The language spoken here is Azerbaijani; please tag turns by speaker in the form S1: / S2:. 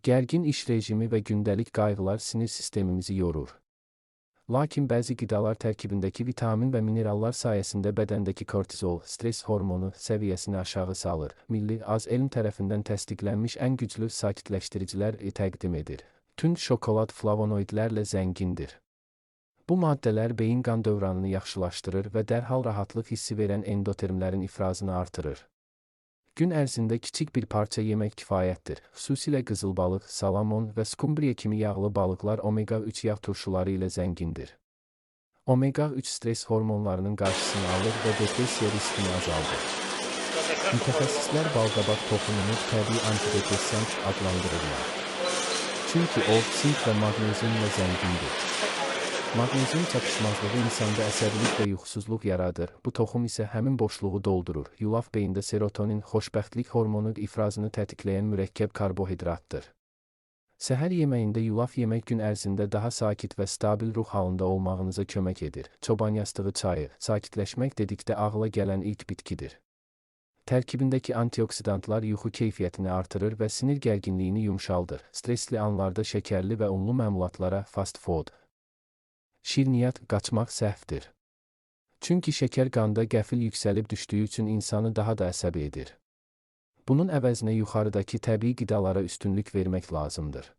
S1: Gərgin iş rejimi və gündəlik qayğılar sinir sistemimizi yorur. Lakin bəzi qidalar tərkibindəki vitamin və minerallar sayəsində bədəndəki kortizol, stres hormonu səviyyəsini aşağı salır. Milli Az elm tərəfindən təsdiqlənmiş ən güclü sakitləşdiricilər təqdim edir. Tünd şokolad flavonoidlərlə zəngindir. Bu maddələr beyin qan dövranını yaxşılaşdırır və dərhal rahatlıq hissi verən endotermlərin ifrazını artırır. Gün ərzində kiçik bir parça yemək kifayətdir. Xüsusilə qızıl balıq, salamon və skumbriya kimi yağlı balıqlar omega-3 yağ turşuları ilə zəngindir. Omega-3 stres hormonlarının qarşısını alır və depressiya riskini azaldır. Mütəxəssislər balqabaq toxumunu təbii antidepressant adlandırırlar. Çünki o, sink və maqneziumla zəngindir. Maqnezium çatışmazlığı insanda əsəbilik və yuxusuzluq yaradır. Bu toxum isə həmin boşluğu doldurur. Yulaf beyində serotonin, xoşbəxtlik hormonu ifrazını tətikləyən mürəkkəb karbohidratdır. Səhər yeməyində yulaf yemək gün ərzində daha sakit və stabil ruh halında olmağınıza kömək edir. Çoban yastığı çayı, sakitləşmək dedikdə ağla gələn ilk bitkidir. Tərkibindəki antioksidantlar yuxu keyfiyyətini artırır və sinir gərginliyini yumşaldır. Stresli anlarda şəkərli və unlu məmulatlara fast food, şirniyyat qaçmaq səhvdir. Çünki şəkər qanda qəfil yüksəlib düşdüyü üçün insanı daha da əsəbi edir. Bunun əvəzinə yuxarıdakı təbii qidalara üstünlük vermək lazımdır.